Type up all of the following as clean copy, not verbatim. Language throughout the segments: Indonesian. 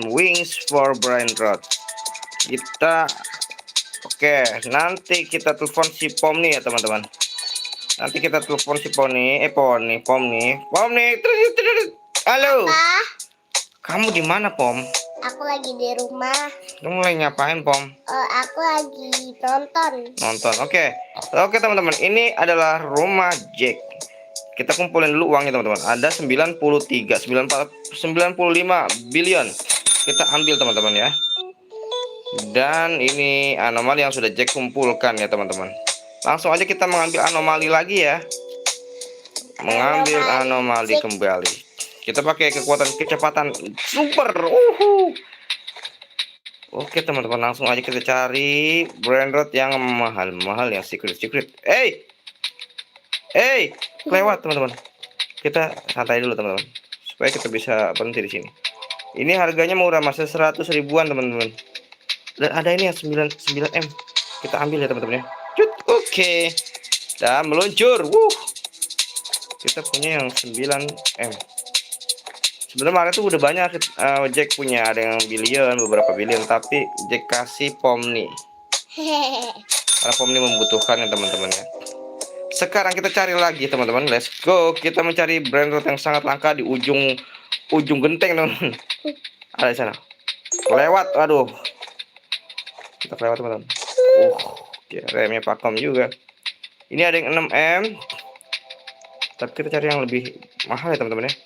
wings for brain rot. Kita oke, nanti kita telepon si Pom nih ya teman-teman. Nanti kita telepon si Pom nih, Pom nih. Halo. Apa? Kamu di mana, Pom? Aku lagi di rumah. Kamu lagi ngapain, Pom? Aku lagi nonton. Nonton. Oke, teman-teman. Ini adalah rumah Jack. Kita kumpulin dulu uangnya, teman-teman. Ada 95 billion. Kita ambil, teman-teman ya. Dan ini anomali yang sudah Jack kumpulkan ya, teman-teman. Langsung aja kita mengambil anomali lagi ya. Mengambil anomali kembali. Kita pakai kekuatan kecepatan super. Oke teman-teman, langsung aja kita cari brain rot yang mahal-mahal, yang secret. Lewat teman-teman. Kita santai dulu teman-teman, supaya kita bisa berhenti di sini. Ini harganya murah, masih 100 ribuan teman-teman. Dan ada ini yang 9M. Kita ambil ya teman-teman ya. Oke. Dan meluncur. Kita punya yang 9M. Sebenarnya tuh udah banyak Jack punya, ada yang billion, beberapa billion, tapi Jack kasih Pom nih. Karena Pom nih membutuhkan ya teman-teman ya. Sekarang kita cari lagi teman-teman, let's go. Kita mencari brain rot yang sangat langka di ujung genteng teman-teman. Ada di sana. Lewat, aduh. Kita lewat teman-teman. Remnya pakem juga. Ini ada yang 6M. Tapi kita cari yang lebih mahal ya teman-teman ya.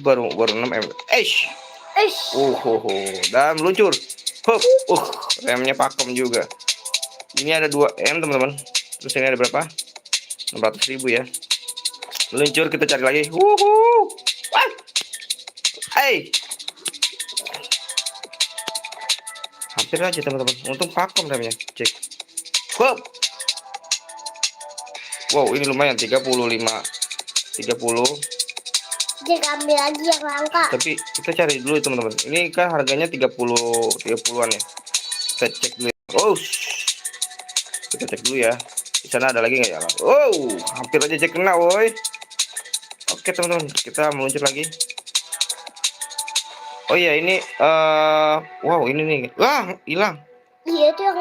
Baru 6M. Dan meluncur. Remnya pakem juga. Ini ada 2M teman-teman. Terus ini ada berapa? 600 ribu ya. Meluncur, kita cari lagi. Hampir aja teman-teman. Untung pakem remnya. Cek. Wow, ini lumayan 30. Jack ambil lagi yang langka. Tapi kita cari dulu teman-teman. Ini kan harganya 30-an ya. Kita cek dulu. Kita cek dulu ya. Di sana ada lagi nggak ya? Hampir aja Jack kena, woi. Oke teman-teman, kita meluncur lagi. Oh iya, ini wow, ini nih. Wah, hilang. Iya, itu yang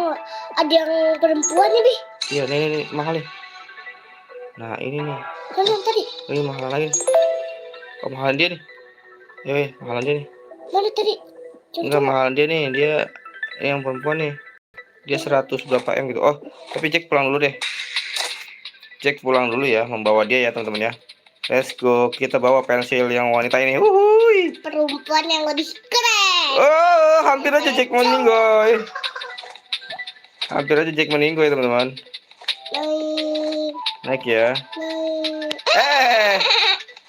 ada yang perempuan nih, Bi. Iya, nih mahal nih. Nah, ini nih. Kan yang tadi. Ini mahal lagi. Oh, mahalan dia nih. Mahalan dia nih. Mana tadi? Enggak, mahalan dia nih. Dia yang perempuan nih. Dia 100 berapa M gitu. Oh, tapi Jack pulang dulu deh. Jack pulang dulu ya, membawa dia ya teman-teman ya. Let's go. Kita bawa pensil yang wanita ini. Perempuan yang lebih keren. Hampir aja Jack meninggal. Ya teman-teman. Naik ya.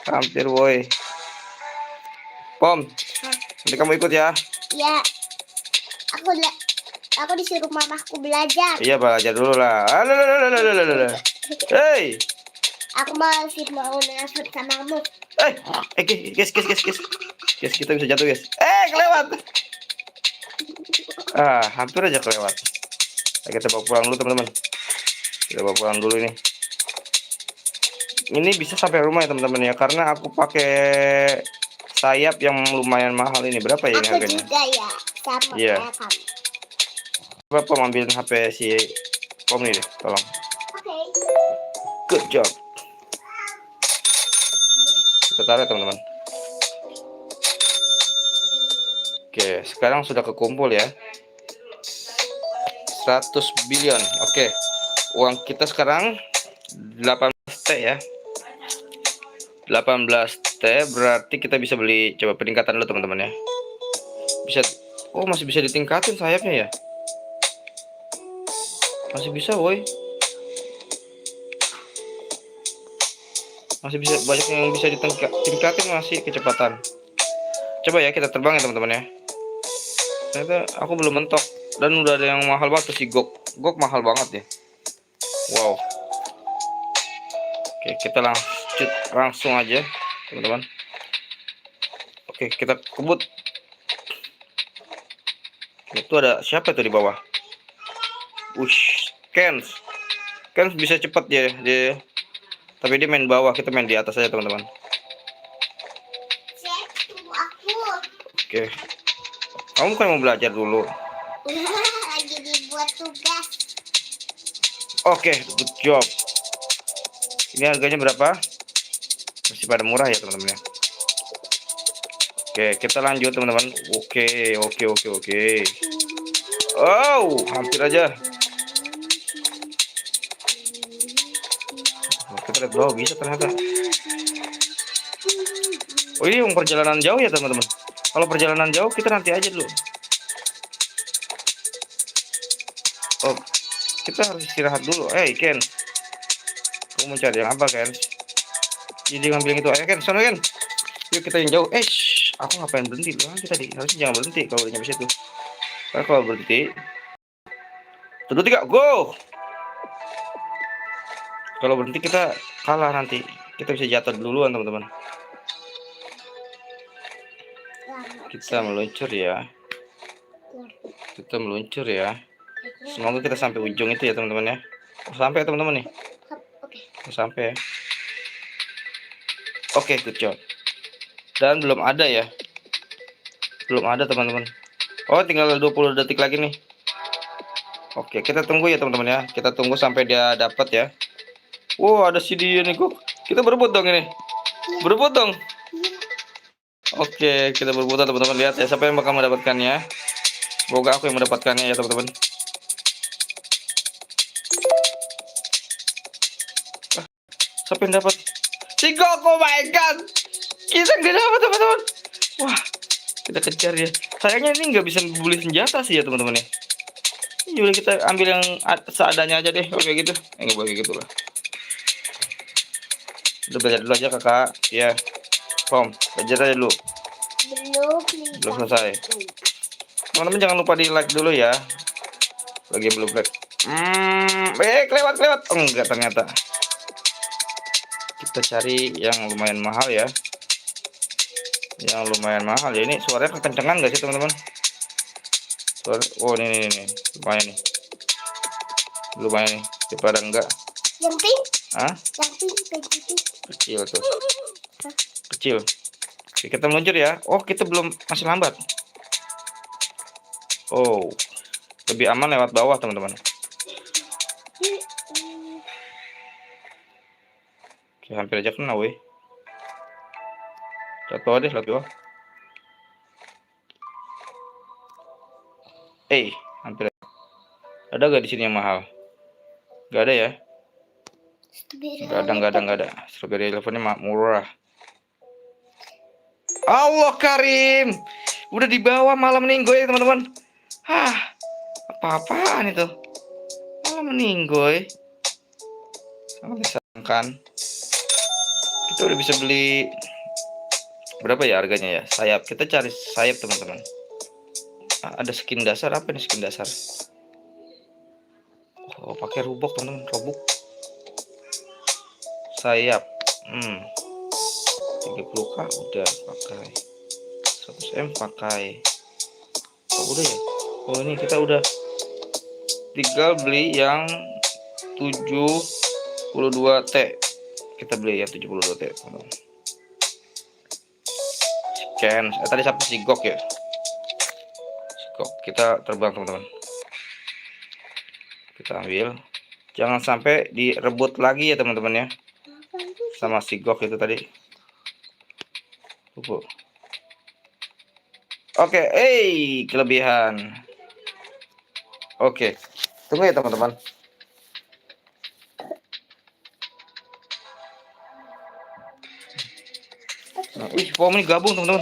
Hampir woi. Pom, nanti kamu ikut ya. Iya. Aku disuruh mamaku belajar. Iya, belajar dulu lah. Hei. Aku masih mau ngasut sama kamu. Guys. Guys, kita bisa jatuh, guys. Kelewat. Hampir aja kelewat. Kita bawa pulang dulu, teman-teman. Kita bawa pulang dulu ini. Ini bisa sampai rumah ya, teman-teman ya, karena aku pakai sayap yang lumayan mahal ini. Berapa ya ini harganya? Aku juga ya, sama kayak kamu. Coba Pom ambilin HP si Pom ini deh, tolong. Oke. Good job. Kita taruh teman-teman. Oke, sekarang sudah kekumpul ya. 100 billion. Oke. Uang kita sekarang 18T ya. 18T berarti kita bisa beli, coba peningkatan dulu teman-teman ya. Bisa. Masih bisa ditingkatin sayapnya ya. Masih bisa, woi. Masih bisa, banyak yang bisa ditingkatin, masih kecepatan. Coba ya kita terbang ya teman-teman ya. Ternyata aku belum mentok. Dan udah ada yang mahal banget si Gok mahal banget ya. Wow. Oke, kita langsung aja teman-teman. Oke, kita kebut. Itu ada siapa tuh di bawah? Kens bisa cepat dia. Tapi dia main bawah, kita main di atas aja teman-teman. Oke. Kamu kan mau belajar dulu. Lagi dibuat tugas. Oke, good job. Ini harganya berapa? Masih pada murah ya teman-teman ya. Oke, kita lanjut teman-teman. Oke. Oh, hampir aja. Oh, kita lihat bawah bisa ternyata. Oh ini yang perjalanan jauh ya teman-teman. Kalau perjalanan jauh kita nanti aja dulu. Oh, kita harus istirahat dulu. Ken, kamu mau cari yang apa Ken? Jadi ngambil yang itu. Ayo Ken, sana Ken. Yuk kita yang jauh. Aku ngapain berhenti? Kita harusnya jangan berhenti kalau udah nyampe situ. Karena kalau berhenti, 1, 2, 3, go. Kalau berhenti kita kalah nanti. Kita bisa jatuh duluan teman-teman. Kita meluncur ya. Semoga kita sampai ujung itu ya teman-teman ya. Sampai ya teman-teman nih. Sampai ya. Oke, good job. Dan belum ada ya. Belum ada teman-teman. Oh, tinggal 20 detik lagi nih. Oke, kita tunggu ya teman-teman ya. Kita tunggu sampai dia dapat ya. Wow, ada si dia nih kok. Kita berebut dong ini. Berebut dong. Oke, kita berebut teman-teman. Lihat ya siapa yang bakal mendapatkannya. Semoga aku yang mendapatkannya ya teman-teman. Siapa yang dapat? Sigok, oh my god. Kita nggak dapat teman-teman. Wah, kita kejar ya. Sayangnya ini nggak bisa beli senjata sih ya teman-teman ya. Jadi kita ambil yang seadanya aja deh. Oke gitu. Nggak boleh gitu lah. Udah belajar dulu aja kakak. Ya, Pom, belajar aja dulu. Belum selesai. Teman-teman jangan lupa di like dulu ya. Bagi yang belum like. Kelewat. Oh, enggak ternyata. Kita cari yang lumayan mahal ya. Yang lumayan mahal ya. Ini suaranya kekencengan nggak sih teman-teman? Oh ini lumayan nih. Lumayan nih. Daripada enggak. Yang pink? Hah? Yang pink. Kecil tuh. Kecil. Oke, kita meluncur ya. Oh kita belum, masih lambat. Oh, lebih aman lewat bawah teman-teman. Oke, hampir aja kena weh. Lewat bawah deh, lewat bawah. Hampir. Ada gak di sini yang mahal? Gak ada ya? Gak ada. Strawberry elephantnya murah. Allah Karim, udah di bawah malah meninggoy teman-teman. Apa-apaan itu? Malah meninggoy. Sangat disayangkan. Kita udah bisa beli berapa ya harganya ya? Sayap. Kita cari sayap teman-teman. Ada skin dasar, apa nih skin dasar? Oh, pakai rubok teman-teman, rubok. Sayap. 30k udah pakai. 100M pakai. Oh, udah ya? Oh, ini kita udah tinggal beli yang 72T. Kita beli yang 72T. Scan. Tadi siapa Sigok ya? Sigok. Kita terbang teman-teman. Kita ambil. Jangan sampai direbut lagi ya teman-teman ya. Sama Sigok itu tadi. Oke, kelebihan. Oke, tunggu ya teman-teman. Pom ini gabung teman-teman.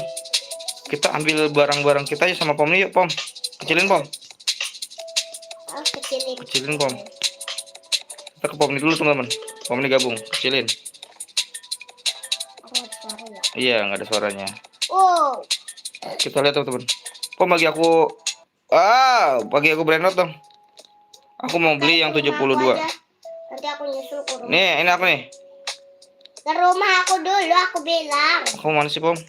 Kita ambil barang-barang kita aja sama Pom ini yuk Pom. Kecilin Pom. Kecilin Pom. Kita ke Pom ini dulu teman-teman. Pom ini gabung, kecilin. Iya, nggak ada suaranya. Wow. Kita lihat teman-teman. Pom bagi aku brandot dong. Aku mau beli yang 72. Nanti aku nyusul ke rumah. Nih, ini aku nih. Ke rumah aku dulu, aku bilang. Kamu mana sih Pom?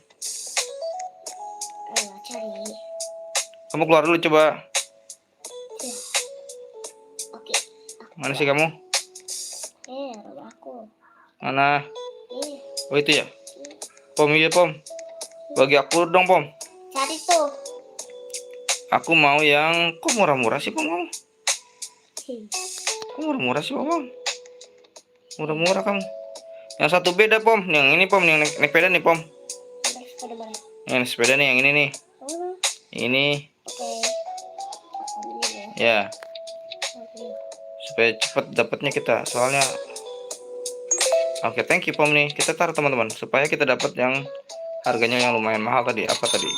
Ayo cari. Kamu keluar dulu coba. Oke. Mana sih kamu? Rumah aku. Mana? Ini. Oh itu ya? Pom, iya Pom. Bagi aku dong Pom. Cari tuh. Aku mau yang kok murah-murah sih, Pom? Kok murah-murah sih, Pom? Murah-murah kamu. Yang satu beda, Pom. Yang ini, Pom, yang naik sepeda nih, Pom. Sepeda mana? Yang sepeda nih, yang ini nih. Oh, Ini oke. Ini ya. ya, Oke. supaya cepet dapatnya kita. Soalnya oke, thank you, Pom nih. Kita taruh teman-teman supaya kita dapat yang harganya yang lumayan mahal tadi. Apa tadi?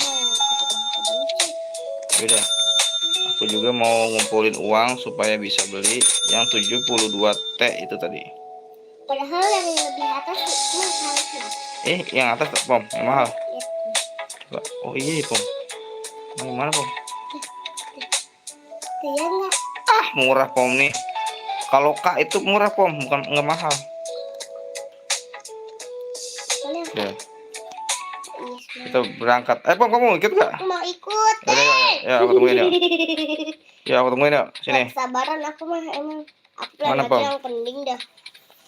Udah. Aku juga mau ngumpulin uang supaya bisa beli yang 72T itu tadi. Padahal yang lebih atas mahal sih. Yang atas, Pom, yang mahal. Lihat. Coba. Oh iya, Pom. Yang mana, Pom? Iya nggak? Murah, Pom nih. Kalau K itu murah, Pom, bukan nggak mahal. Boleh. Ya, Iya, kita berangkat. Pom, kamu ikut nggak? aku mau ikut. Ya, aku tungguin ya. Ya, aku tungguin ya. Sini. Sabaran aku mah emang. Aku plan Mana, aja Pom? yang penting dah.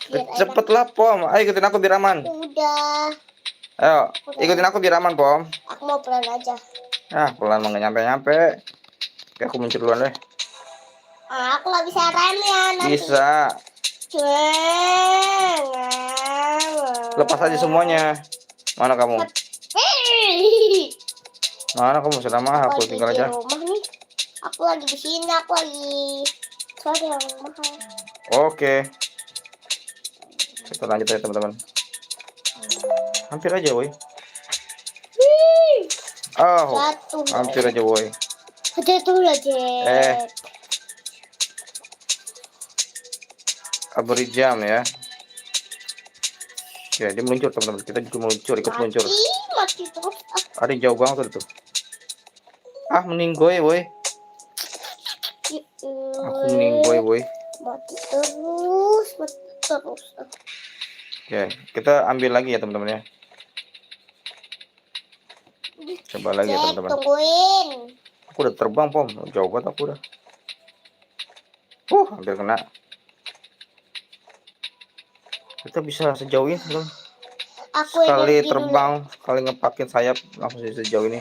Biar enak. Cepetlah, Pom. Ayo ikutin aku biar aman. Udah. Ayo, ikutin aku biar aman, Pom. Aku mau plan aja. Pelan mah nggak nyampe-nyampe. Oke, aku muncul duluan deh. Aku nggak bisa rem ya nanti. Bisa. Lepas aja semuanya. Mana kamu? Mana kamu? Sudah mahal, aku tinggal aja. Rumah nih. Aku lagi di sini, aku lagi cari yang mahal. Oke. Kita lanjut ya, teman-teman. Hampir aja, woi. Jatuh. Hampir aja, woi. Jatuh aja. Beri jam ya. Ya, dia meluncur, teman-teman. Kita juga meluncur, ikut meluncur. Mati terus. Ada yang jauh banget tuh. Meninggoy, woi. Aku meninggoy, woi. Mati terus, mati terus. Oke, kita ambil lagi ya, teman-teman ya. Coba lagi ya, teman-teman. Tungguin. Aku udah terbang, Pom. Jauh banget aku udah. Hampir kena. Kita bisa sejauh ini, teman. Sekali terbang, sekali ngepakin sayap langsung sejauh ini.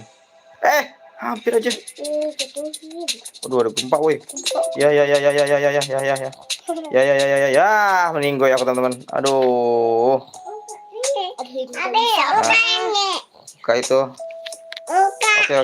Hampir aja. Aduh, ada gempa, woi. Ya. Ya, meninggoy aku, teman-teman. Aduh. Ada, Kayak itu. Oke.